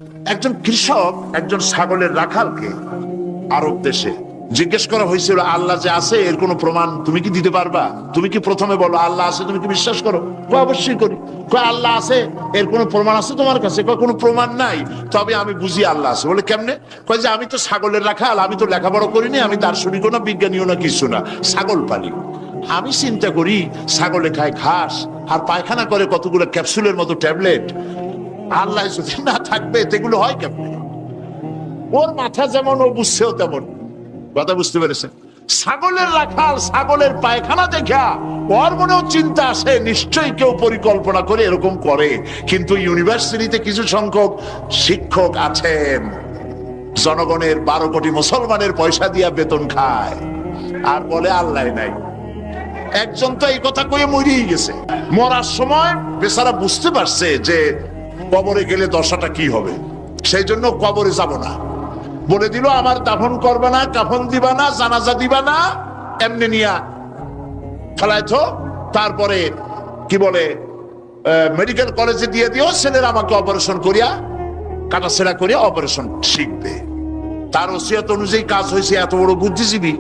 একজন কৃষক একজন ছাগলের রাখালকে আরব দেশে জিজ্ঞেস করা হয়েছিল, আল্লাহ যে আছে এর কোনো প্রমাণ তুমি কি দিতে পারবা? তুমি কি প্রথমে বলো আল্লাহ আছে, তুমি কি বিশ্বাস করো? অবশ্যই করি। আল্লাহ আছে, এর কোনো প্রমাণ আছে তোমার কাছে? কোনো প্রমাণ নাই, তবে আমি বুঝি আল্লাহ আছে। বলে কেমনে? কয় যে আমি তো ছাগলের রাখাল, আমি তো লেখাপড়া করিনি, আমি দার্শনিকও না বিজ্ঞানীও না, কিছু না, ছাগল পালি। আমি চিন্তা করি ছাগলে খায় ঘাস আর পায়খানা করে কতগুলো ক্যাপসুলের মতো ট্যাবলেট, আল্লাহ যদি না থাকবে এগুলো হয় কেমনে? ওর মাথা যেমন ও বুঝছেও তেমন। কথা বুঝতে পেরেছেন? ছাগলের রাখাল ছাগলের পায়খানা দেখা ওর মনেও চিন্তা আসে, নিশ্চয়ই কেউ পরিকল্পনা করে এরকম করে। কিন্তু ইউনিভার্সিটিতে কিছু সংখ্যক শিক্ষক আছেন জনগণের 12 কোটি মুসলমানের পয়সা দিয়া বেতন খায় আর বলে আল্লাহ নাই। একজন তো এই কথা কয়ে মরেই গেছে। মরার সময় বেচারা বুঝতে পারছে যে কবরে গেলে দশাটা কি হবে, সেই জন্য কবরে যাব না। বলে দিল আমার দাফন করবা না, কাফন দিবা না, জানাজা দিবা না, এমনি নিয়া ফেলাইতো। তারপরে কি বলে মেডিকেল কলেজে দিয়ে দিও, ছেলেরা আমাকে অপারেশন করিয়া কাটাছেড়া করিয়া অপারেশন শিখবে। তার ওসিয়ত অনুযায়ী কাজ হয়েছে। এত বড় বুদ্ধিজীবী,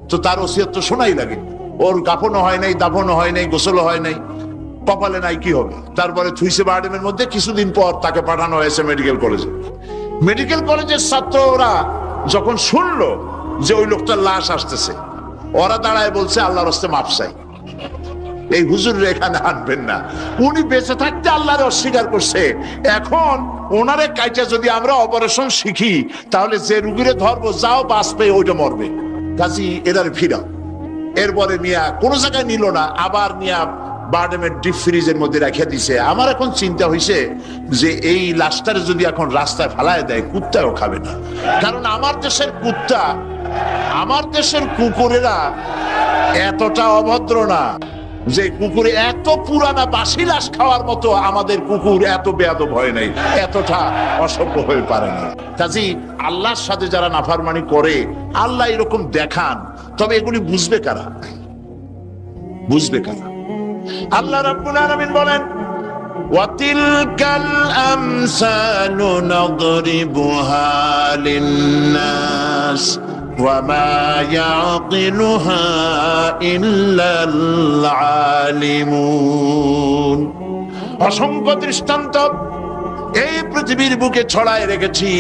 তো তার ওসিয়ত তো শোনাই লাগে। ওর কাফনও হয় নাই, দাফনও হয় নাই, গোসলও হয় নাই, কপালে নাই, কি হবে? তারপরে থুইসে বার্ডেমের মধ্যে কিছুদিন পর তাকে পাঠানো হয়েছে মেডিকেল কলেজে। মেডিকেল কলেজের ছাত্ররা যখন শুনলো যে ওই লোকটার লাশ আসতেছে, ওরা দাঁড়ায় বলছে আল্লাহর হস্তে মাপ চাই, এই হুজুর এখানে আনবেন না। উনি বেঁচে থাকতে আল্লাহর অস্বীকার করছে, এখন ওনারে কাইটা যদি আমরা অপারেশন শিখি তাহলে যে রুগীরে ধরবো যাও বাঁচবে ওইটা মরবে, কাজী এদারে ফিরাও। এরপরে মিয়া কোনো জায়গায় নিল না, আবার মিয়া বার্ডেমের ডিপ ফ্রিজের মধ্যে রেখে দিছে। আমার এখন চিন্তা হয়েছে যে এই লাশটারে যদি এখন রাস্তায় ফেলায় দেয় কুত্তাও খাবে না, কারণ আমার দেশের কুত্তা, আমার দেশের কুকুরেরা এতটা অভদ্র না যে কুকুরে এত পুরানা বাসি লাশ খাওয়ার মতো আমাদের কুকুর এত বেয়াদব হয় নাই, এতটা অসভ্য হয়ে পারে না। কাজী আল্লাহর সাথে যারা নাফরমানি করে আল্লাহ এরকম দেখান, তবে এগুলি বুঝবে কারা? বুঝবে কারা? আল্লাহ রাব্বুল আলামিন বলেন ওয়াতিলকাল আমসালু নাদরিবুহা লিন্নাস ওয়া মা ইয়াকিলুহা ইল্লাল আলিমুন। অসংখ্য দৃষ্টান্ত এই পৃথিবীর বুকে ছড়ায় রেখেছি।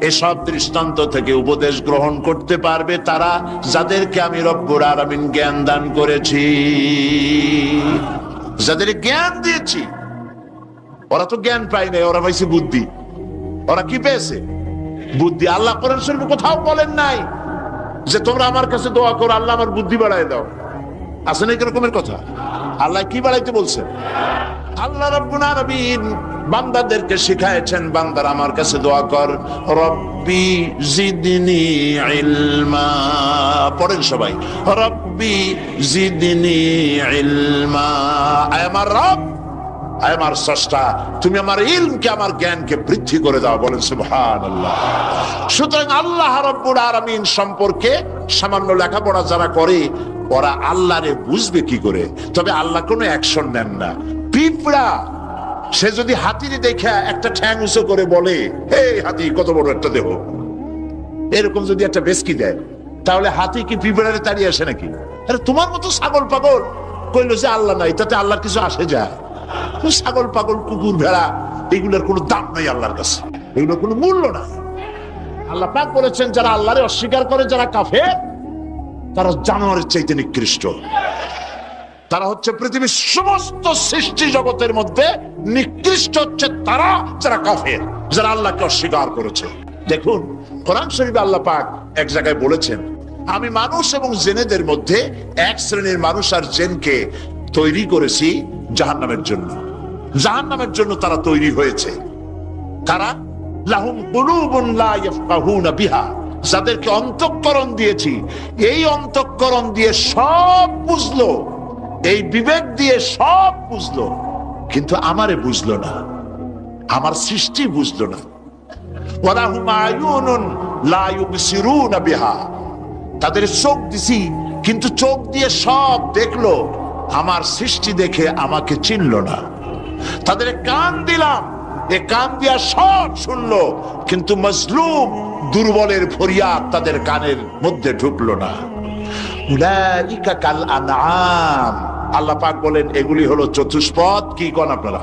এসব দৃষ্টান্ত থেকে উপদেশ গ্রহণ করতে পারবে তারা যাদেরকে আমি রব্বুল আলামিন জ্ঞান দান করেছি, যাদের জ্ঞান দিয়েছি। ওরা তো জ্ঞান পায় নাই, ওরা পাইছে বুদ্ধি। ওরা কি পেয়েছে? বুদ্ধি। আল্লাহ কোরআন শরীফে কোথাও বলেন নাই যে তোমরা আমার কাছে দোয়া করো আল্লাহ আমার বুদ্ধি বাড়ায় দাও। আছে না এরকমের কথা? আল্লাহ কি বাড়াইতে বলছেন? আল্লাহ রাব্বুল আলামিন বান্দাদেরকে শিখায়েছেন, বান্দার আমার কাছে দোয়া কর, রব্বি জিদনি ইলমা। পড়েন সবাই, রব্বি জিদনি ইলমা। আয় আমার রব, আয় আমার স্রষ্টা, তুমি আমার ইলমকে, আমার জ্ঞানকে বৃদ্ধি করে দাও। বলেন সুবহানাল্লাহ। সুতরাং আল্লাহ রাব্বুল আলামিন সম্পর্কে সামান্য লেখাপড়া যারা করে ওরা আল্লাহরে বুঝবে কি করে? তবে আল্লাহ কোনো অ্যাকশন নেন না। পিঁপড়া সে যদি হাতির দেখে একটা ঠ্যাং উঁচু করে বলে হে হাতি কত বড় একটা দেহ, এরকম যদি একটা বেসকি দেয়, তাহলে হাতি কি পিঁপড়ারে তাড়িয়ে আসে নাকি? আরে তোমার মতো ছাগল পাগল কইলো যে আল্লাহ নাই, তাতে আল্লাহর কিছু আসে যায়? ছাগল পাগল কুকুর ভেড়া এগুলোর কোনো দাম নাই আল্লাহর কাছে, এগুলোর কোনো মূল্য নাই। আল্লাহ পাক বলেছেন যারা আল্লাহরে অস্বীকার করে, যারা কাফের, তারা জানোয়ারের চাইতে নিকৃষ্ট। তারা হচ্ছে পৃথিবীর সমস্ত সৃষ্টি জগতের মধ্যে নিকৃষ্ট হচ্ছে তারা, যারা কাফের, যারা আল্লাহকে অস্বীকার করেছে। দেখুন কোরআন শরীফে আল্লাহ পাক এক জায়গায় বলেছেন, আমি মানুষ এবং জিনেদের মধ্যে এক শ্রেণীর মানুষ আর জিনকে তৈরি করেছি জাহান্নামের জন্য। জাহান্নামের জন্য তারা তৈরি হয়েছে। তারা লাহুম কুলুবুন লা ইয়াফকাহুনা বিহা, যাদেরকে অন্তঃকরণ দিয়েছি, এই অন্তঃকরণ দিয়ে সব বুঝলো, এই বিবেক দিয়ে সব বুঝলো, কিন্তু আমারে বুঝলো না, আমার সৃষ্টি বুঝলো না। ওয়ালাহুম আয়ুনুন লা ইউবসিরুনা বিহা, তাদের চোখ দিছি কিন্তু চোখ দিয়ে সব দেখলো, আমার সৃষ্টি দেখে আমাকে চিনলো না। তাদের কান দিলাম এ কান দিয়া সব শুনলো, কিন্তু মজলুম দুর্বলের ফরিয়াদ তাদের কানের মধ্যে ঢুকলো না। উলাইকা কাল আনআম, আল্লাহ পাক বলেন এগুলি হলো চতুষ্পদ। কি কোন আপনারা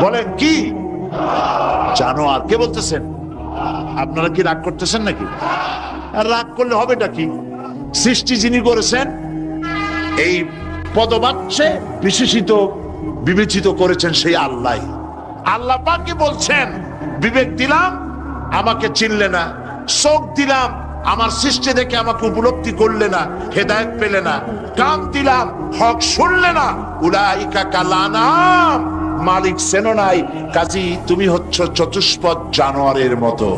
বলেন? কি জানোয়ার? কে বলতেছেন? আপনারা কি রাগ করতেছেন নাকি? আর রাগ করলে হবেটা কি? সৃষ্টি যিনি করেছেন, এই পদবাচ্যে বিশেষিত বিবেচিত করেছেন সেই আল্লাহ। আল্লাহ পাকই বলছেন বিবেক দিলাম, আমাকে চিনলে না, চোখ দিলাম, আমার সৃষ্টি দেখে আমাকে উপলব্ধি করলে না, হেদায়েত পেলে না, কান দিলাম, হক শুনলে না, উলাইকা কাল আনআম, মালিক চেনো নাই, কাজী তুমি হচ্ছ চতুষ্পদ জানোয়ারের মতো।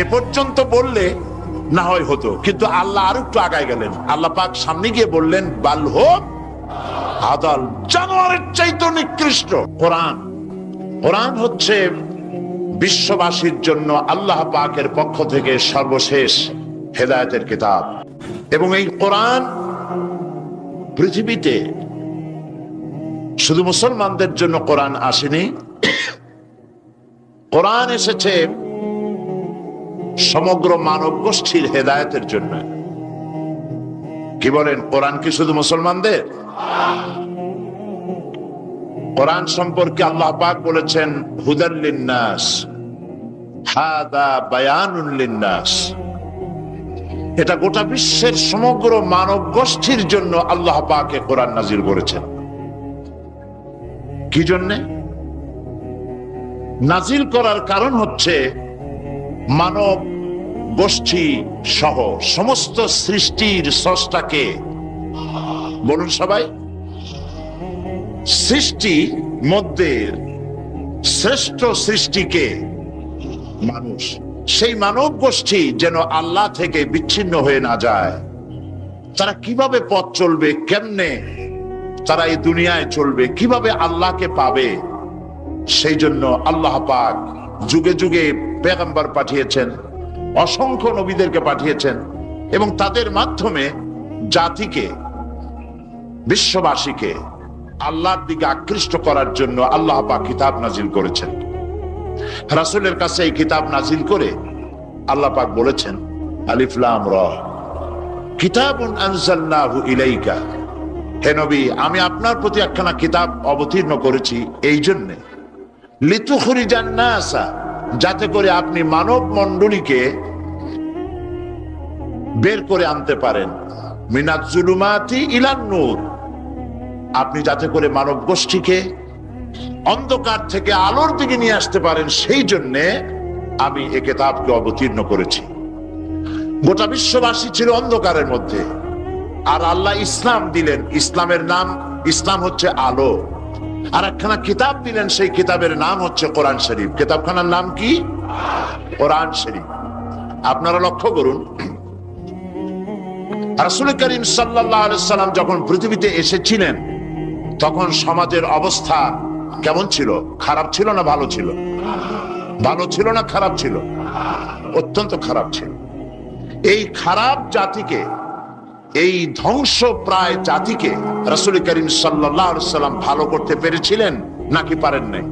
এ পর্যন্ত বললে না হয় হতো, কিন্তু আল্লাহ আর একটু আগায় গেলেন। আল্লাহ পাক সামনে গিয়ে বললেন বাল হোক আদাল, জানোয়ারের চাইতে নিকৃষ্ট। কোরআন, কোরআন হচ্ছে বিশ্ববাসীর জন্য আল্লাহ পাকের পক্ষ থেকে সর্বশেষ হেদায়েতের কিতাব। এবং এই কোরআন পৃথিবীতে শুধু মুসলমানদের জন্য কোরআন আসেনি, কোরআন এসেছে সমগ্র মানব গোষ্ঠীর হেদায়েতের জন্য। কি বলেন? কোরআন কি শুধু মুসলমানদের? কোরআন সম্পর্কে আল্লাহ পাক বলেছেন হুদাল লিন্নাস, হাদা বায়ানুন লিন্নাস। এটা গোটা বিশ্বের সমগ্র মানব গোষ্ঠীর জন্য আল্লাহ পাক কোরআন নাজিল করেছেন। কি জন্যে নাজিল করার কারণ হচ্ছে মানব গোষ্ঠী সহ সমস্ত সৃষ্টির স্রষ্টাকে, বলুন সবাই, সৃষ্টি মধ্যে শ্রেষ্ঠ সৃষ্টিকে মানুষ, সেই মানব গোষ্ঠী যেন আল্লাহ থেকে বিচ্ছিন্ন হয়ে না যায়। তারা কিভাবে পথ চলবে, কেমনে তারা এই দুনিয়ায় চলবে, কিভাবে আল্লাহকে পাবে, সেই জন্য আল্লাহ পাক যুগে যুগে পেগম্বর পাঠিয়েছেন, অসংখ্য নবীদেরকে পাঠিয়েছেন, এবং তাদের মাধ্যমে জাতিকে, বিশ্ববাসীকে আল্লাহর দিকে আকৃষ্ট করার জন্য আল্লাহ পাক কিতাব নাজিল করেছেন। রাসূলের কাছে এই কিতাব নাজিল করে আল্লাহ পাক বলেছেন আলিফ লাম রা কিতাবুন আনজালনাহু ইলাইকা, হে নবী আমি আপনার প্রতি একখানা কিতাব অবতীর্ণ করেছি এই জন্যে, লিতুখরিজান নাসা, যাতে করে আপনি মানব মণ্ডলীকে বের করে আনতে পারেন, মিনাজ জুলুমাতি ইলান নূর, আপনি যাতে করে মানব গোষ্ঠীকে অন্ধকার থেকে আলোর দিকে নিয়ে আসতে পারেন, সেই জন্যে আমি এই কিতাবকে অবতীর্ণ করেছি। গোটা বিশ্ববাসী ছিল অন্ধকারের মধ্যে, আর আল্লাহ ইসলাম দিলেন, ইসলামের নাম, ইসলাম হচ্ছে আলো, আর একখানা কিতাব দিলেন, সেই কিতাবের নাম হচ্ছে কোরআন শরীফ। কিতাবখানার নাম কি? কোরআন শরীফ। আপনারা লক্ষ্য করুন, রাসূল করিম সাল্লাল্লাহু আলাইহি সাল্লাম যখন পৃথিবীতে এসেছিলেন তখন সমাজের অবস্থা কেমন ছিল? খারাপ ছিল না ভালো ছিল? ভালো ছিল না খারাপ ছিল? অত্যন্ত খারাপ ছিল। এই খারাপ জাতিকে, এই ধ্বংস প্রায় জাতিকে রাসূল করিম সাল্লাল্লাহু আলাইহি সাল্লাম ভালো করতে পেরেছিলেন নাকি পারেন নাই?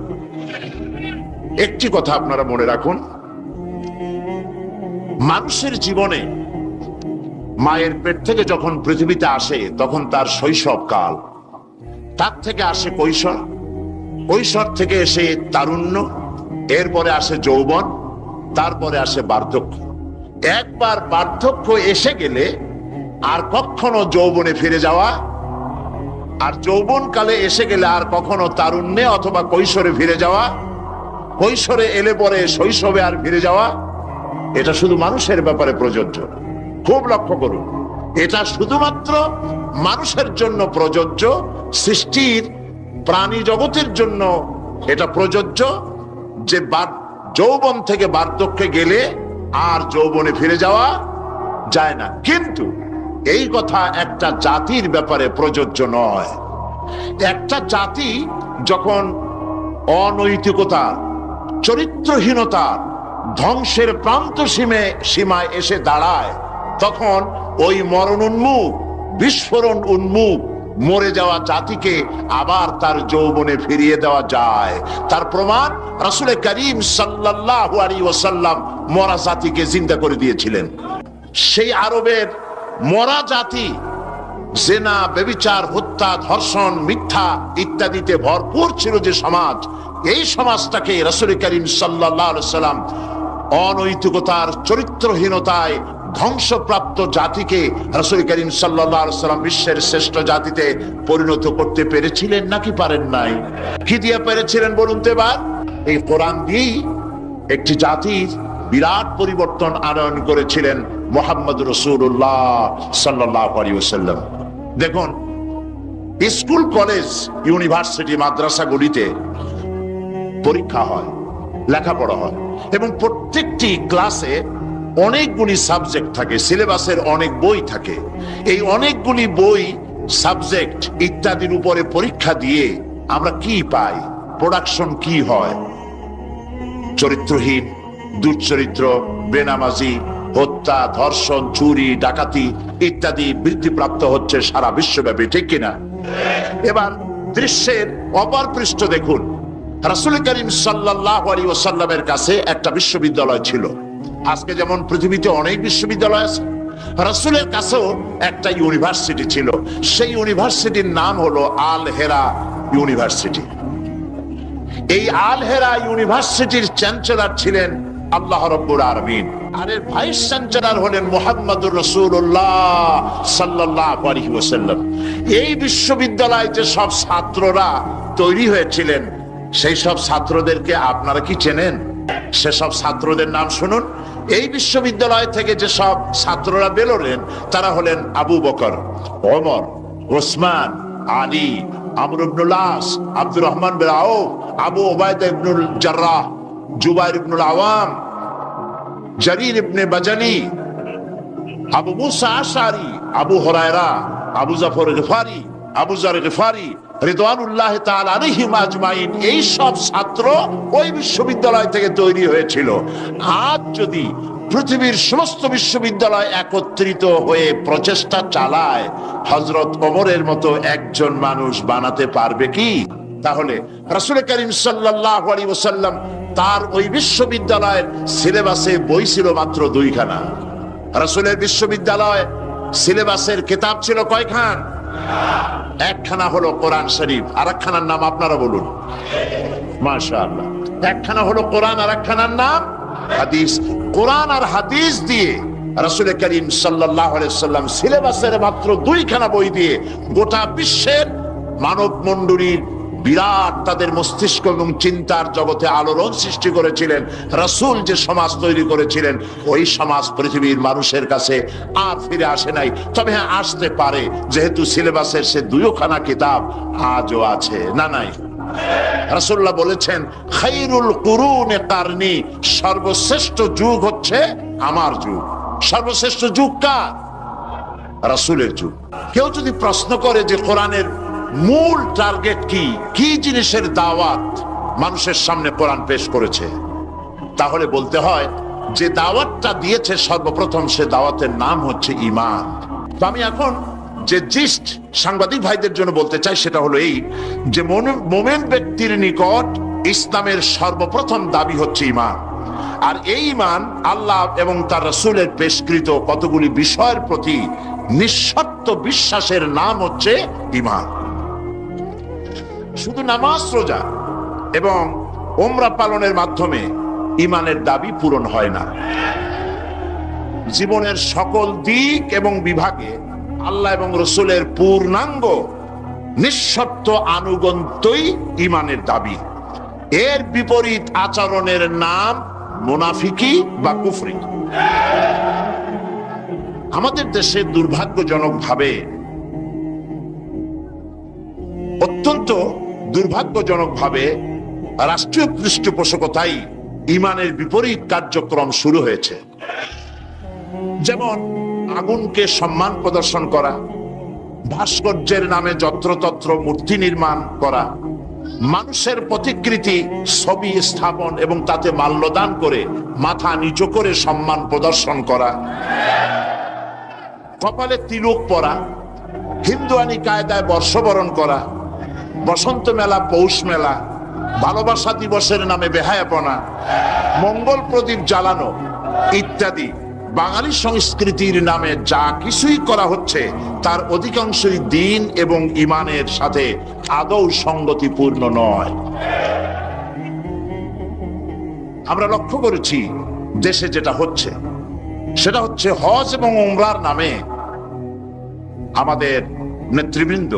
একটি কথা আপনারা মনে রাখুন, মানুষের জীবনে মায়ের পেট থেকে যখন পৃথিবীতে আসে তখন তার শৈশব কাল, তার থেকে আসে কৈশোর, কৈশোর থেকে এসে তারুণ্য, এরপরে আসে যৌবন, তারপরে আসে বার্ধক্য। একবার বার্ধক্য এসে গেলে আর কখনো যৌবনে ফিরে যাওয়া, আর যৌবন কালে এসে গেলে আর কখনো তারুণ্যে অথবা কৈশোরে ফিরে যাওয়া, কৈশোরে এলে পরে শৈশবে আর ফিরে যাওয়া, এটা শুধু মানুষের ব্যাপারে প্রযোজ্য। খুব লক্ষ্য করুন, এটা শুধুমাত্র মানুষের জন্য প্রযোজ্য, সৃষ্টির প্রাণী জগতের জন্য এটা প্রযোজ্য যে যৌবন থেকে বার্ধক্যে গেলে আর যৌবনে ফিরে যাওয়া যায় না। কিন্তু এই কথা একটা জাতির ব্যাপারে প্রযোজ্য নয়। একটা জাতি যখন অনৈতিকতা, চরিত্রহীনতা, ধ্বংসের প্রান্ত সীমায় এসে দাঁড়ায়, তখন ওই মরণ উন্মুখ, বিস্ফোরণ উন্মুখ মরে যাওয়া জাতিকে আবার তার যৌবনে ফিরিয়ে দেওয়া যায়। তার প্রমাণ রাসূল করিম সাল্লাল্লাহু আলাইহি ওয়াসাল্লাম মরা জাতিকে জিন্দা করে দিয়েছিলেন। সেই আরবের মরা জাতি জেনা, ব্যভিচার, হত্যা, ধর্ষণ, মিথ্যা ইত্যাদিতে ভরপুর ছিল যে সমাজ, এই সমাজটাকে রাসূল করিম সাল্লাল্লাহু আলাইহি ওয়াসাল্লাম অনৈতিকতার, চরিত্রহীনতায় ধ্বংসপ্রাপ্ত জাতিকে রাসূল করিম সাল্লাল্লাহু আলাইহি ওয়াসাল্লাম বিশ্বের শ্রেষ্ঠ জাতিতে পরিণত করতে পেরেছিলেন নাকি পারেন নাই? কি দিয়ে পেরেছিলেন বলুন তো এবার? এই কোরআন দিয়েই একটি জাতির বিরাট পরিবর্তন আনয়ন করেছিলেন মুহাম্মদ রাসূলুল্লাহ সাল্লাল্লাহু আলাইহি ওয়াসাল্লাম। দেখুন, স্কুল, কলেজ, ইউনিভার্সিটি, মাদ্রাসাগুলিতে পরীক্ষা হয়, লেখাপড়া হয় এবং প্রত্যেকটি ক্লাসে অনেকগুলি সাবজেক্ট থাকে, সিলেবাসের অনেক বই থাকে। এই অনেকগুলি বই, সাবজেক্ট ইত্যাদির উপরে পরীক্ষা দিয়ে আমরা কি পাই? প্রোডাকশন কি হয়? চরিত্রহীন, দুশ্চরিত্র, বেনামাজি, হত্যা, ধর্ষণ, চুরি, ডাকাতি ইত্যাদি বৃদ্ধিপ্রাপ্ত হচ্ছে সারা বিশ্বব্যাপী, ঠিক কিনা? এবার দৃশ্যের অপর পৃষ্ঠ দেখুন, রাসূল করিম সাল্লাল্লাহু আলাইহি ওয়াসাল্লামের কাছে একটা বিশ্ববিদ্যালয় ছিল। আজকে যেমন পৃথিবীতে অনেক বিশ্ববিদ্যালয় আছে, রাসূলের কাছেও একটা ইউনিভার্সিটি ছিল। সেই ইউনিভার্সিটির নাম হলো আল হেরা ইউনিভার্সিটি। এই আল হেরা ইউনিভার্সিটির চ্যান্সেলর ছিলেন আল্লাহ রাব্বুল আলামিন, আর এর ভাইস চ্যান্সেলর হলেন মুহাম্মদুর রাসূলুল্লাহ সাল্লাল্লাহু আলাইহি ওয়াসাল্লাম। এই বিশ্ববিদ্যালয়ে যে সব ছাত্ররা তৈরি হয়েছিলেন, সেই সব ছাত্রদেরকে আপনারা কি চেনেন? সেসব ছাত্রদের নাম শুনুন। এই বিশ্ববিদ্যালয় থেকে যে সব ছাত্ররা বেরোলেন, তারা হলেন আবু বকর, ওমর, ওসমান, আলী, আমর ইবনুল আস, আব্দুর রহমান বিন আউফ, আবু উবাইদা ইবনুল জাররাহ, জুবাইর ইবনুল আওয়াম, জারির ইবনে বাজালি, আবু মুসা আশআরি, আবু হুরায়রা, আবু জাফর গিফারি, আবু যার গিফারি রিদওয়ানুল্লাহ তাআলা আলাইহিম আজমাইন। এই সব ছাত্র ওই বিশ্ববিদ্যালয় থেকে তৈরি হয়েছিল। আজ যদি পৃথিবীর সমস্ত বিশ্ববিদ্যালয় একত্রিত হয়ে প্রচেষ্টা চালায়, হযরত ওমরের মতো একজন মানুষ বানাতে পারবে কি? তাহলে রাসূল করিম সাল্লাল্লাহু আলাইহি ওয়াসাল্লাম তার ওই বিশ্ববিদ্যালয়ের সিলেবাসে বই ছিল মাত্র 2খানা। রাসূলের বিশ্ববিদ্যালয় সিলেবাসের কিতাব ছিল কয়খান? একখানা হলো কোরআন শরীফ, আর একখানার নাম আপনারা বলুন। মাশাআল্লাহ, একখানা হলো কোরআন, আর একখানার নাম হাদিস। কোরআন আর হাদিস দিয়ে রাসূল করিম সাল্লাল্লাহু আলাইহি ওয়াসাল্লাম সিলেবাসের মাত্র 2খানা বই দিয়ে গোটা বিশ্বের মানব মণ্ডলীর বিরাট তাদের মস্তিষ্ক এবং চিন্তার জগতে আলোড়ন সৃষ্টি করেছিলেন। রাসূল যে সমাজ তৈরি করেছিলেন, ওই সমাজ পৃথিবীর মানুষের কাছে আর ফিরে আসে নাই। তবে হ্যাঁ, আসতে পারে, যেহেতু সিলেবাসের সে 2খানা কিতাব আজও আছে। না নাই? রাসূলুল্লাহ বলেছেন, খায়রুল কুরুনে কারনি, সর্বশ্রেষ্ঠ যুগ হচ্ছে আমার যুগ। সর্বশ্রেষ্ঠ যুগ কার? রাসূলের যুগ। কেউ যদি প্রশ্ন করে যে কোরআনের মূল টার্গেট কি, কি জিনিসের দাওয়াত মানুষের সামনে কোরআন পেশ করেছে, তাহলে বলতে হয় যে দাওয়াতটা দিয়েছে সর্বপ্রথম, সে দাওয়াতের নাম হচ্ছে ঈমান। তো আমি এখন যে জিস্ট সাংবাদিক ভাইদের জন্য বলতে চাই, সেটা হলো এই যে মুমিন ব্যক্তির নিকট ইসলামের সর্বপ্রথম দাবি হচ্ছে ঈমান। আর এই ঈমান আল্লাহ এবং তার রাসূলের পেশকৃত কতগুলি বিষয়ের প্রতি নিঃশর্ত বিশ্বাসের নাম হচ্ছে ঈমান। শুধু নামাজ, রোজা এবং উমরা পালনের মাধ্যমে ঈমানের দাবি পূরণ হয় না। জীবনের সকল দিক এবং বিভাগে আল্লাহ এবং রাসূলের পূর্ণাঙ্গ নিঃশর্ত আনুগত্যই ঈমানের দাবি। এর বিপরীত আচরণের নাম মুনাফিকি বা কুফরি। আমাদের দেশে দুর্ভাগ্যজনকভাবে, অত্যন্ত দুর্ভাগ্যজনকভাবে রাষ্ট্রীয় পৃষ্ঠপোষকতায় ঈমানের বিপরীত কার্যক্রম শুরু হয়েছে। যেমন আগুনকে সম্মান প্রদর্শন করা, ভাস্কর্যের নামে যত্রতত্র মূর্তি নির্মাণ করা, মানুষের প্রতিকৃতি ছবি স্থাপন এবং তাতে মাল্যদান করে মাথা নিচু করে সম্মান প্রদর্শন করা, কপালে তিলক পরা, হিন্দুয়ানি কায়দায় বর্ষবরণ করা, বসন্ত মেলা, পৌষ মেলা, ভালোবাসা দিবসের নামে বেহায়াপনা, মঙ্গল প্রদীপ জ্বালানো ইত্যাদি বাঙালি সংস্কৃতির নামে যা কিছুই করা হচ্ছে তার অধিকাংশই দ্বীন এবং ঈমানের সাথে আদৌ সঙ্গতিপূর্ণ নয়। আমরা লক্ষ্য করেছি দেশে যেটা হচ্ছে সেটা হচ্ছে হজ এবং উমরার নামে আমাদের নেতৃবৃন্দ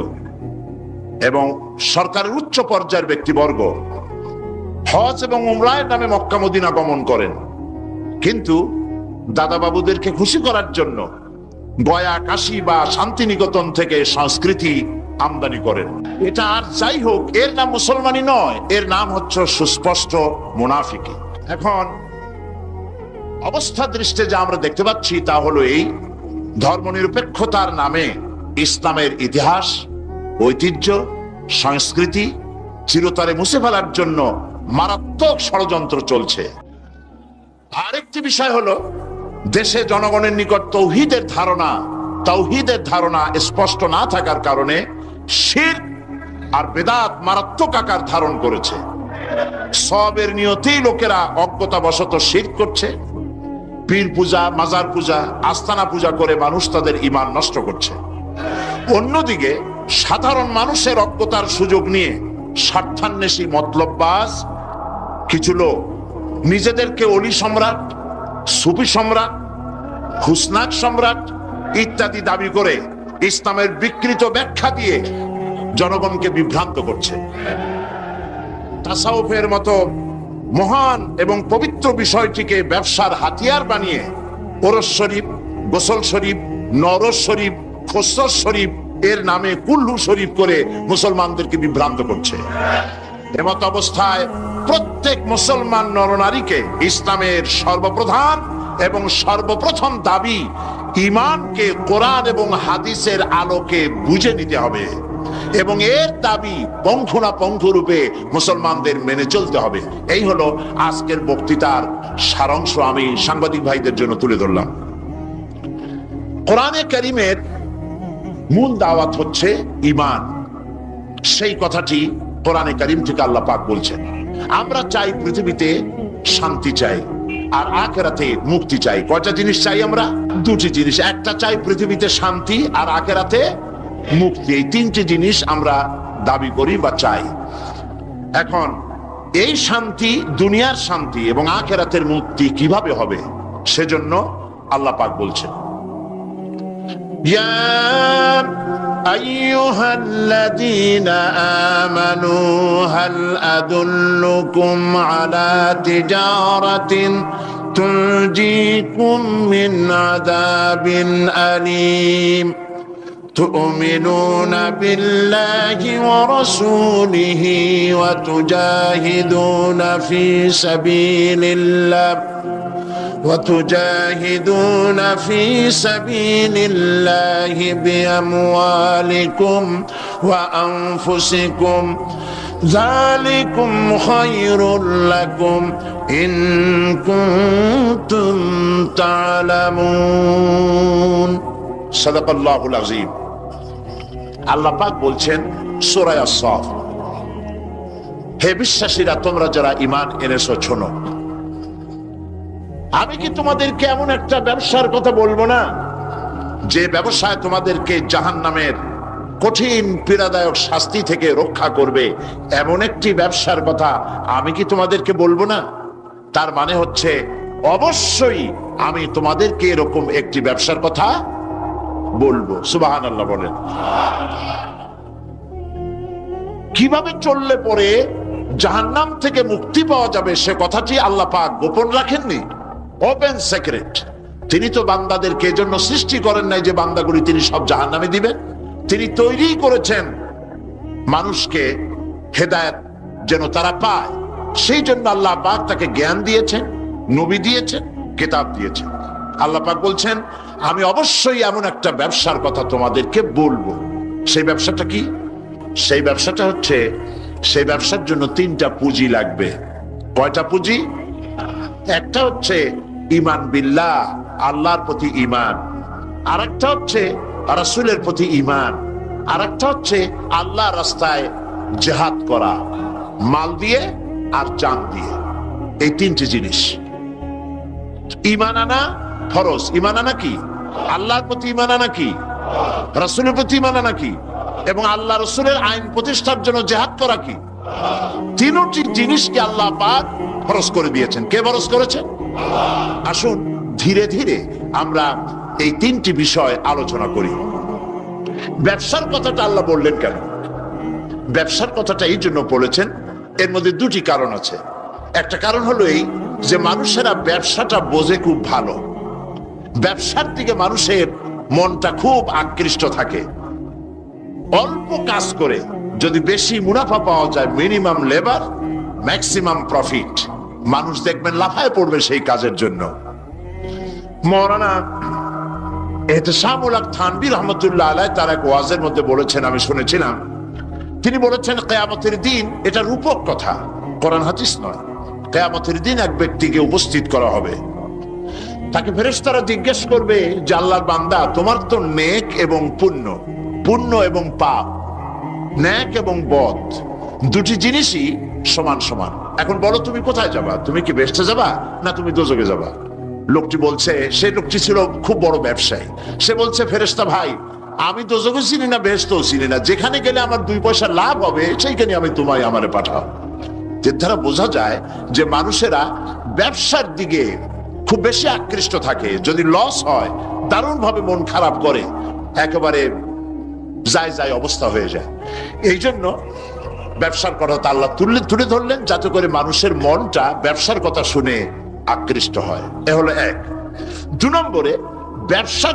এবং সরকারের উচ্চ পর্যায়ের ব্যক্তিবর্গ হজ এবং উমরার নামে মক্কা মদিনা গমন করেন, কিন্তু দাদা বাবুদেরকে খুশি করার জন্য গয়া, কাশী বা শান্তিনিকেতন থেকে সংস্কৃতি আমদানি করেন। এটা আর যাই হোক, এর নাম মুসলমানই নয়, এর নাম হচ্ছে সুস্পষ্ট মুনাফিকি। এখন অবস্থা দৃষ্টে যা আমরা দেখতে পাচ্ছি তা হলো এই, ধর্মনিরপেক্ষতার নামে ইসলামের ইতিহাস, ঐতিহ্য, সংস্কৃতি চিরতরে মুছে ফেলার জন্য মারাত্মক ষড়যন্ত্র চলছে। আরেকটি বিষয় হলো দেশে জনগণের নিকট তাওহীদের ধারণা স্পষ্ট না থাকার কারণে শিরক আর বেদাত মারাত্মক আকার ধারণ করেছে। সবের নিয়তেই লোকেরা অজ্ঞতাবশত শিরক করছে, পীর পূজা, মাজার পূজা, আস্তানা পূজা করে মানুষ তাদের ঈমান নষ্ট করছে। অন্যদিকে সাধারণ মানুষের অজ্ঞতার সুযোগ নিয়ে স্বার্থান্বেষী মতলববাজ কিছু লোক নিজেদেরকে অলি সম্রাট, সুফি সম্রাট, খুসনাক সম্রাট ইত্যাদি দাবি করে ইসলামের বিকৃত ব্যাখ্যা দিয়ে জনগণকে বিভ্রান্ত করছে। তাসাউফের মতো মহান এবং পবিত্র বিষয়টিকে ব্যবসার হাতিয়ার বানিয়ে ওরস শরীফ, গোসল শরীফ, নরস শরীফ, খসরস শরীফ এর নামে কুল্লু শরীফ করে মুসলমানদেরকে বিভ্রান্ত করছে। এমত অবস্থায় প্রত্যেক মুসলমান নরনারীকে ইসলামের সর্বপ্রধান এবং সর্বপ্রথম দাবি ঈমানকে কোরআন এবং হাদিসের আলোকে বুঝে নিতে হবে এবং এর দাবি পঙ্খু রূপে মুসলমানদের মেনে চলতে হবে। এই হলো আজকের বক্তৃতার সারাংশ আমি সাংবাদিক ভাইদের জন্য তুলে ধরলাম। কোরআনে কারীমের মূল দাওয়াত হচ্ছে ঈমান। সেই কথাটি কোরআনে কারীম থেকে আল্লাহ পাক বলছেন। আমরা চাই পৃথিবীতে শান্তি চাই আর আখিরাতে মুক্তি চাই। কয়টা জিনিস চাই আমরা? দুটি জিনিস। একটা চাই পৃথিবীতে শান্তি আর আখিরাতে মুক্তি। এই তিনটি জিনিস আমরা দাবি করি বা চাই। এখন এই শান্তি, দুনিয়ার শান্তি এবং আখিরাতের মুক্তি কিভাবে হবে সেজন্য আল্লাহ পাক বলছেন, ইয়া আইয়ুহাল্লাযীনা আমানু হাল আদুল্লুকুম আলা তিজারাতিন তুনজিকুম মিন আযাবিন আলীম تؤمنون بالله ورسوله وتجاهدون في سبيل الله بأموالكم وأنفسكم ذلكم خير لكم إن كنتم تعلمون সাদাকাল্লাহুল আযীম। আল্লাহ পাক বলছেন সূরা আস-সাফ, হে বিশ্বাসীরা, তোমরা যারা ঈমান এনেছো শোনো, আমি কি তোমাদেরকে এমন একটা ব্যবসার কথা বলবো না যে ব্যবসায় তোমাদেরকে জাহান্নামের কঠিন পীড়াদায়ক শাস্তি থেকে রক্ষা করবে? এমন একটি ব্যবসার কথা আমি কি তোমাদেরকে বলবো না? তার মানে হচ্ছে অবশ্যই আমি তোমাদেরকে এরকম একটি ব্যবসার কথা বলবো। সুবহানাল্লাহ বলেন। কিভাবে চললে পরে জাহান্নাম থেকে মুক্তি পাওয়া যাবে সে কথাটি আল্লাহ পাক গোপন রাখেননি, ওপেন সিক্রেট। তিনি তো বান্দাদেরকে এজন্য সৃষ্টি করেন নাই যে বান্দাগুলি তিনি সব জাহান্নামে দিবেন। তিনি তৈরি করেছেন মানুষকে হেদায়েত যেন তারা পায়, সেই জন্য আল্লাহ পাক তাকে জ্ঞান দিয়েছেন, নবী দিয়েছেন, কিতাব দিয়েছেন। আল্লাহ পাক বলছেন আমি অবশ্যই এমন একটা ব্যবসার কথা তোমাদেরকে বলবো। সেই ব্যবসাটা কি? সেই ব্যবসাটা হচ্ছে, সেই ব্যবসার জন্য তিনটা পুঁজি লাগবে। কয়টা পুঁজি? একটা হচ্ছে ঈমান বিল্লাহ, আল্লাহর প্রতি ঈমান। আরেকটা হচ্ছে রাসূলের প্রতি ঈমান, আর একটা হচ্ছে আল্লাহ রাস্তায় জিহাদ করা, মাল দিয়ে আর জান দিয়ে। এই তিনটি জিনিস। ঈমান আনা ফরজ। ঈমান আনা কি? আল্লাহর প্রতি ঈমান আনা কি? রাসূলের প্রতি ঈমান আনা কি? এবং আল্লাহ রাসূলের আইন প্রতিষ্ঠার জন্য জিহাদ করা কি? তিনটি জিনিসকে আল্লাহ পাক ফরজ করে দিয়েছেন। কে ফরজ করেছেন? আসুন ধীরে ধীরে আমরা এই তিনটি বিষয় আলোচনা করি। ব্যবসার কথাটা আল্লাহ বললেন কেন? ব্যবসার কথাটা এই জন্য বলেছেন, এর মধ্যে দুটি কারণ আছে। একটা কারণ হলো এই যে মানুষেরা ব্যবসাটা বোঝে খুব ভালো, ব্যবসার দিকে মানুষের মনটা খুব আকৃষ্ট থাকে। অল্প কাজ করে যদি বেশি মুনাফা পাওয়া যায়, মিনিমাম লেবার ম্যাক্সিমাম প্রফিট, মানুষ দেখবেন লাফায় পড়বে সেই কাজের জন্য। মাওলানা এহতেশামুল হক থানভী রহমতুল্লাহ আলাইহি তার এক ওয়াজের মধ্যে বলেছেন, আমি শুনেছিলাম, তিনি বলেছেন কিয়ামতের দিন, এটা রূপক কথা, কোরআন হাদিস নয়। কিয়ামতের দিন এক ব্যক্তিকে উপস্থিত করা হবে, তাকে ফেরেশতারা জিজ্ঞেস করবে যে আল্লাহর বান্দা, তোমার তো নেক এবং পুণ্য, পুণ্য এবং পাপ, নেক এবং বদ দুটি জিনিসই সমান সমান। এখন বলো তুমি কোথায় যাবা? তুমি কি বেহেশতে যাবা না তুমি দোজখে যাবা? লোকটি বলছে, সেই লোকটি ছিল খুব বড় ব্যবসায়ী, সে বলছে, ফেরেশতা ভাই, আমি দোজখও চিনি না বেহেশতও চিনি না, যেখানে গেলে আমার 2 পয়সা লাভ হবে সেইখানে আমি তোমায় আমারে পাঠাও। এর দ্বারা বোঝা যায় যে মানুষেরা ব্যবসার দিকে খুব বেশি আকৃষ্ট থাকে। যদি লস হয় দারুণ ভাবে মন খারাপ করে, একেবারে যায় যায় অবস্থা হয়ে যায়। এই জন্য ব্যবসার কথা আল্লাহ তুলে ধরলেন যাতে করে মানুষের মনটা ব্যবসার কথা শুনে আকৃষ্ট হয়। এ হলো এক। 2 নম্বরে, ব্যবসা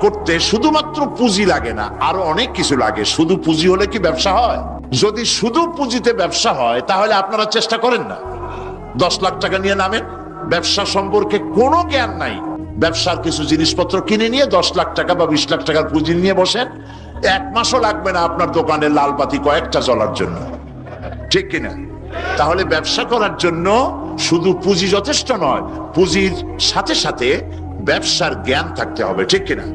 করতে শুধুমাত্র পুঁজি লাগে না, আরো অনেক কিছু লাগে। শুধু পুঁজি হলে কি ব্যবসা হয়? যদি শুধু পুঁজিতে ব্যবসা হয় তাহলে আপনারা চেষ্টা করেন না, 10 লাখ টাকা নিয়ে নামেন, ব্যবসা সম্পর্কে কোনো জ্ঞান নাই, ব্যবসার কিছু জিনিসপত্র কিনে নিয়ে 10 লাখ টাকা বা 20 লাখ টাকার পুঁজি নিয়ে বসেন, 1 মাসও লাগবে না আপনার দোকানে লাল বাতি কয়েকটা জ্বলার জন্য, ঠিক কিনা? তাহলে ব্যবসা করার জন্য শুধু পুঁজি যথেষ্ট নয়, পুঁজির সাথে সাথে ব্যবসার জ্ঞান থাকতে হবে, ঠিক কিনা?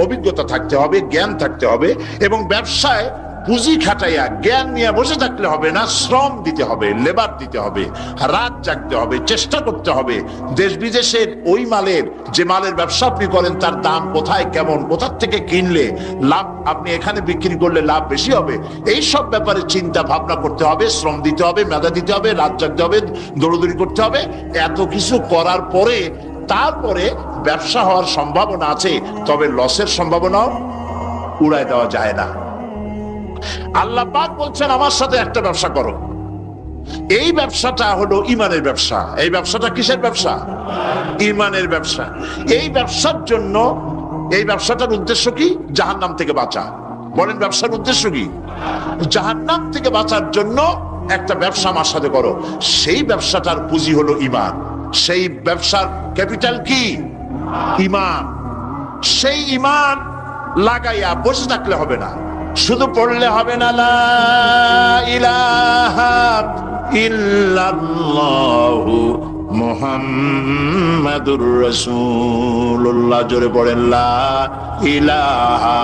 অভিজ্ঞতা থাকতে হবে, জ্ঞান থাকতে হবে। এবং ব্যবসায় পুঁজি খাটাইয়া জ্ঞান নিয়ে বসে থাকলে হবে না, শ্রম দিতে হবে, লেবার দিতে হবে, রাত জাগতে হবে, চেষ্টা করতে হবে। দেশ বিদেশের ওই মালের, যে মালের ব্যবসা আপনি করেন তার দাম কোথায়, কেমন, কোথা থেকে কিনলে লাভ, আপনি এখানে বিক্রি করলে লাভ বেশি হবে, এই সব ব্যাপারে চিন্তা ভাবনা করতে হবে, শ্রম দিতে হবে, মেধা দিতে হবে, রাত জাগতে হবে, দৌড়দৌড়ি করতে হবে। এত কিছু করার পরে তারপরে ব্যবসা হওয়ার সম্ভাবনা আছে, তবে লসের সম্ভাবনাও উড়ায় দেওয়া যায় না। আল্লাহ পাক বলছেন আমার সাথে একটা ব্যবসা করো। এই ব্যবসাটা হলো ঈমানের ব্যবসা। এই ব্যবসাটা কিসের ব্যবসা? ঈমানের ব্যবসা। এই ব্যবসার জন্য, এই ব্যবসাটার উদ্দেশ্য কি? জাহান্নাম থেকে বাঁচা। বলেন ব্যবসার উদ্দেশ্য কি? জাহান্নাম থেকে বাঁচার জন্য একটা ব্যবসা আমার সাথে করো। সেই ব্যবসাটার পুঁজি হলো ঈমান। সেই ব্যবসার ক্যাপিটাল কি? ঈমান। সেই ঈমান লাগাইয়া বসে থাকলে হবে না, শুধু পড়লে হবে না লা ইলাহা ইল্লাল্লাহু মুহাম্মাদুর রাসূলুল্লাহ। জোরে পড়েন লা ইলাহা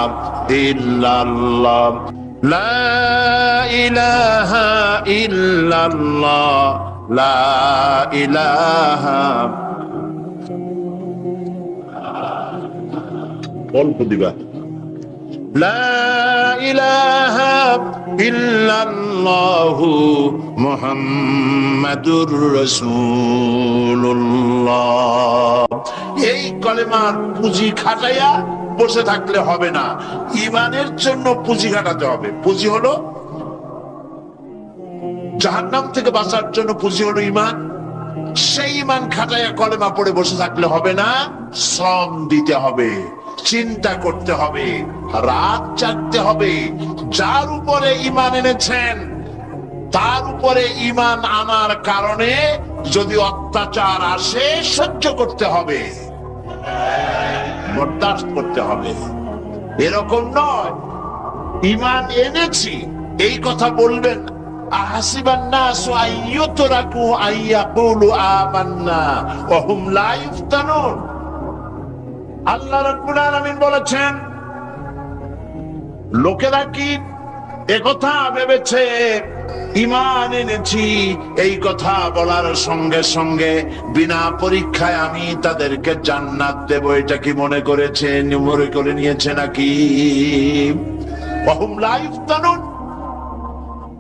ইল্লাল্লাহ, লা ইলাহা ইল্লাল্লাহ, লা ইলাহা। অল্প দিবা। লা ইলাহা ইল্লাল্লাহু মুহাম্মাদুর রাসূলুল্লাহ। এই কলেমার পুঁজি খাটাইয়া বসে থাকলে হবে না, ঈমানের জন্য পুঁজি খাটাতে হবে। পুঁজি হলো জাহান্নাম থেকে বাঁচার জন্য, পুঁজি হলো ঈমান। সেই ঈমান খাটাইয়া কলেমা পড়ে বসে থাকলে হবে না, শ্রম দিতে হবে, চিন্তা করতে হবে, রাত জাগতে হবে। যার উপরে ঈমান এনেছেন তার উপরে ঈমান আনার কারণে যদি অত্যাচার আসে সহ্য করতে হবে, বরদাস্ত করতে হবে। এরকম নয় ঈমান এনেছি এই কথা বলবেন, আহাসিবান নাসু আইয়ুতরাকু আইয়াকুলু আমান্না ওয়া হুম লা ইফতানুন। আল্লাহ রাব্বুল আলামিন বলেছেন লোকেরা কি একথা ভেবেছে ঈমান এনেছি এই কথা বলার সঙ্গে সঙ্গে বিনা পরীক্ষায় আমি তাদেরকে জান্নাত দেব, এটা কি মনে করেছে, মনে করে নিয়েছে নাকি? ওয়াহুম লা ইফতানুন,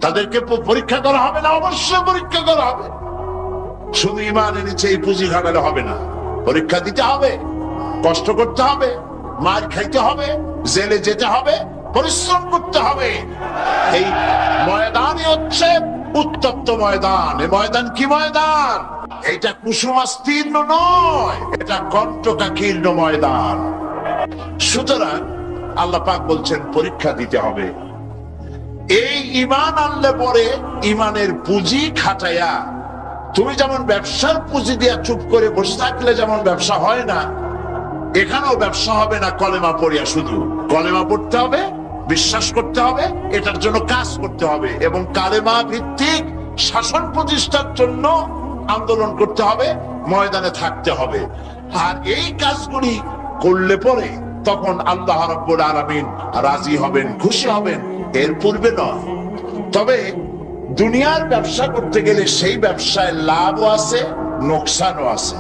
তাদেরকে পরীক্ষা করা হবে না? অবশ্যই পরীক্ষা করা হবে। শুধু ঈমান এনেছে এই পুঁজি খাটালে হবে না, পরীক্ষা দিতে হবে, কষ্ট করতে হবে, মার খাইতে হবে, জেলে যেতে হবে, পরিশ্রম করতে হবে। এই ময়দানই হচ্ছে উত্তপ্ত ময়দান। এই ময়দান কি ময়দান? এটা কুসুমাস্তীর্ণ নয়, এটা কণ্টকাকীর্ণ ময়দান। সুতরাং আল্লাহ পাক বলছেন পরীক্ষা দিতে হবে। এই ঈমান আনলে পরে ঈমানের পুঁজি খাটাইয়া, তুমি যেমন ব্যবসার পুঁজি দিয়া চুপ করে বসে থাকলে যেমন ব্যবসা হয় না, এখানেও ব্যবসা হবে না কলেমা পড়িয়া। শুধু কলেমা পড়তে হবে, বিশ্বাস করতে হবে, এটার জন্য কাজ করতে হবে এবং কালেমা ভিত্তিক শাসন প্রতিষ্ঠার জন্য আন্দোলন করতে হবে, ময়দানে থাকতে হবে। আর এই কাজগুলি করলে পরে তখন আল্লাহ রাব্বুল আলামিন রাজি হবেন, খুশি হবেন, এর পূর্বে নয়। তবে দুনিয়ার ব্যবসা করতে গেলে সেই ব্যবসায় লাভও আছে, নোকসানও আছে।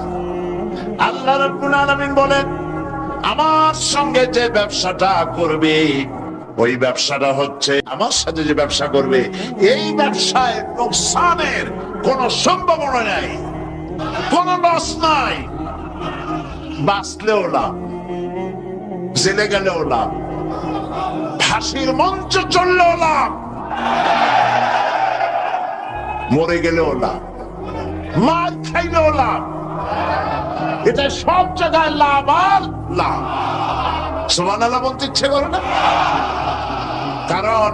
আল্লাহ রাব্বুল আলামিন বলেন, আমার সঙ্গে যে ব্যবসাটা করবে, ওই ব্যবসাটা হচ্ছে, আমার সাথে যে ব্যবসা করবে, এই ব্যবসায় নোকসানের কোন সম্ভাবনা নাই, কোন লস নাই। বাঁচলেও লাভ, জেলে গেলেও লাভ, ফাঁসির মঞ্চে চললেও লাভ, মরে গেলেও লাভ, মার খাইলেও লাভ। এটা সব জায়গায় লাভ আর লাভ। সুবহানাল্লাহ বলতে ইচ্ছে করে না? কারণ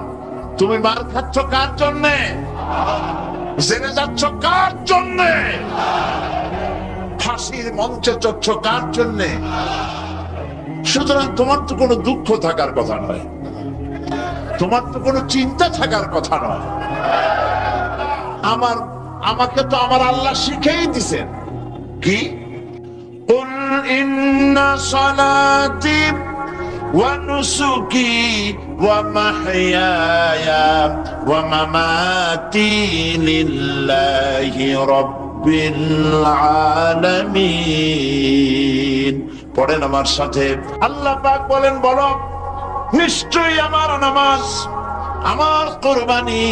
তুমি মার খাচ্ছ কার জন্যে? জেলে যাচ্ছ কার জন্যে? ফাঁসির মঞ্চে চড়ছ কার জন্যে? সুতরাং তোমার তো কোনো দুঃখ থাকার কথা নয়, তোমার তো কোনো চিন্তা থাকার কথা নয়। আমাকে তো আমার আল্লাহ শিখেই দিছেন কি, কুল ইন্না সালাতি ওয়া নুসুকি ওয়া মাহইয়ায়া ওয়া মামাতি লিল্লাহি রাব্বিল আলামিন। পড়েন আমার সাথে। আল্লাহ পাক বলেন, বলো নিশ্চয়ই আমার নামাজ, আমার কুরবানি,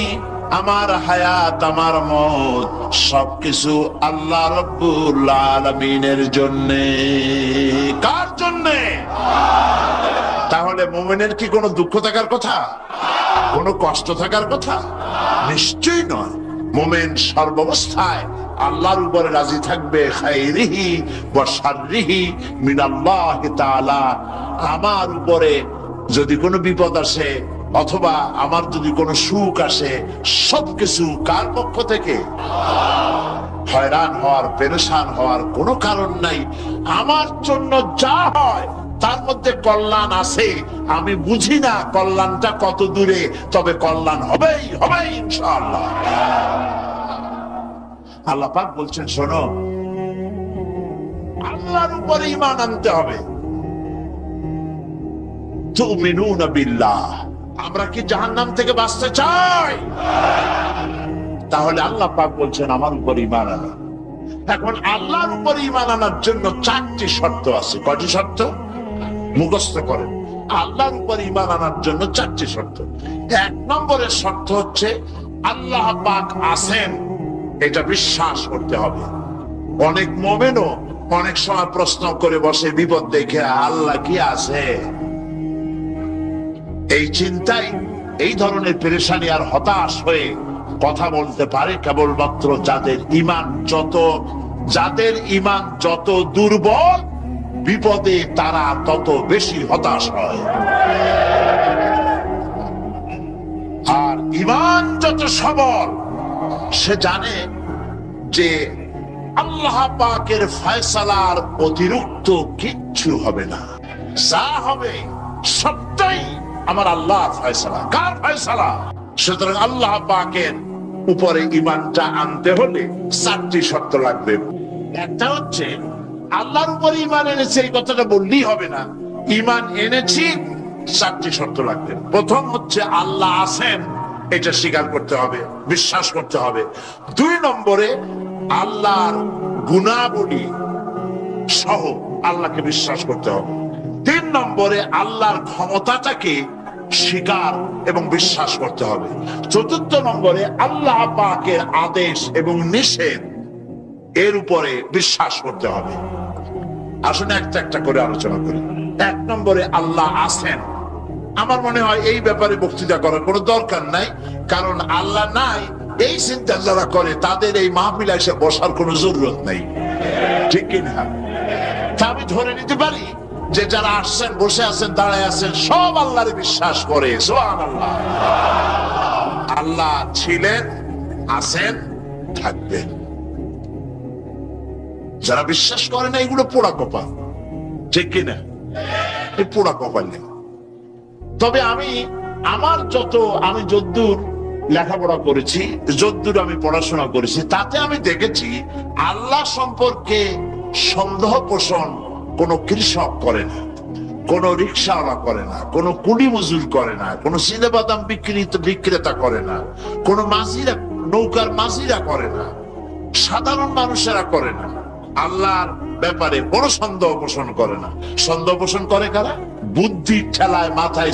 আমার হায়াত, আমার মওত সবকিছু আল্লাহ রাব্বুল আলামিনের জন্য। কার জন্য? তাহলে মুমিনের কি কোনো দুঃখ থাকার কথা, কোনো কষ্ট থাকার কথা? নিশ্চয়ই নয়। মুমিন সর্বাবস্থায় আল্লাহর উপরে রাজি থাকবে, খাইরিহি ওয়া শাররিহি মিনাল্লাহি তাআলা। আমার উপরে যদি কোনো বিপদ আসে অথবা আমার যদি কোনো সুখ আসে, সবকিছু কার পক্ষ থেকে? হয়রান হওয়ার, পেরেশান হওয়ার কোনো কারণ নাই। আমার জন্য যা হয় তার মধ্যে কল্যাণ আছে। আমি বুঝি না কল্যাণটা কত দূরে, তবে কল্যাণ হবেই হবে ইনশাআল্লাহ। আল্লাহ পাক বলছেন, শোনো, আল্লাহর উপরে ঈমান আনতে হবে। তুমিনুনা বিল্লাহ। আমরা কি জাহান্নাম থেকে বাঁচতে চাই? তাহলে আল্লাহ পাক বলছেন আমার উপর ঈমান আনো। এখন আল্লাহর উপর ঈমান আনার জন্য 4টি শর্ত আছে। কয়টি শর্ত? মুখস্থ করেন। আল্লাহর উপর ঈমান আনার জন্য 4টি শর্ত। 1 নম্বরের শর্ত হচ্ছে আল্লাহ পাক আছেন, এটা বিশ্বাস করতে হবে। অনেক মুমিনও অনেক সময় প্রশ্ন করে বসে বিপদ দেখে, আল্লাহ কি আছে? এই চিন্তায় এই ধরনের পেরেশানি আর হতাশ হয়ে কথা বলতে পারে কেবলমাত্র যাদের ঈমান যত দুর্বল, বিপদে তারা তত বেশি হতাশ হয়। আর ঈমান যত সবল, সে জানে যে আল্লাহ পাকের ফয়সালার অতিরিক্ত কিচ্ছু হবে না, যা হবে সবটাই আমার আল্লাহর ফয়সালা। কার ফয়সালা? সুতরাং আল্লাহ পাকের উপরে ঈমানটা আনতে হলে 4টি শর্ত লাগবে। একটা হচ্ছে আল্লাহর উপরে ঈমান এনেছি, এই কথাটা বললেই হবে না। ঈমান এনেছি চারটি শর্ত লাগবে। প্রথম হচ্ছে আল্লাহ আছেন, এটা স্বীকার করতে হবে, বিশ্বাস করতে হবে। 2 নম্বরে আল্লাহর গুণাবলী সহ আল্লাহকে বিশ্বাস করতে হবে। 3 নম্বরে আল্লাহর ক্ষমতাটাকে স্বীকার এবং বিশ্বাস করতে হবে। 4 নম্বরে আল্লাহ পাকের আদেশ এবং নিষেধ এর উপরে বিশ্বাস করতে হবে। আসলে একটা একটা করে আলোচনা করি। 1 নম্বরে আল্লাহ আছেন। আমার মনে হয় এই ব্যাপারে বক্তৃতা করার কোনো দরকার নাই, কারণ আল্লাহ নাই এই চিন্তা যারা করে তাদের এই মাহফিলে এসে বসার কোনো জরুরত নাই, ঠিক কিনা? তা আমি ধরে নিতে পারি যে যারা আসছেন, বসে আছেন, দাঁড়ায় আছেন, সব আল্লাহরে বিশ্বাস করে। সুবহানাল্লাহ। আল্লাহ ছিলেন, আছেন, থাকবেন। যারা বিশ্বাস করে না এগুলো পোড়া কপাল, ঠিক কিনা? এই পোড়া কপাল নেই। তবে আমি যদ্দূর লেখাপড়া করেছি, যদ্দূর আমি পড়াশোনা করেছি, তাতে আমি দেখেছি আল্লাহ সম্পর্কে সন্দেহ পোষণ কোন কৃষক করে না, কোন রিক্সাওয়ালা করে না, কোন কুলি মজুর করে না, কোন চিনেবাদাম বিক্রেতা করে না, কোন মাঝিরা, নৌকার মাঝিরা করে না, সাধারণ মানুষেরা করে না। আল্লাহর ব্যাপারে কোনো সন্দেহ পোষণ করে না। সন্দেহ পোষণ করে কারা? বুদ্ধির ঠেলায় মাথায়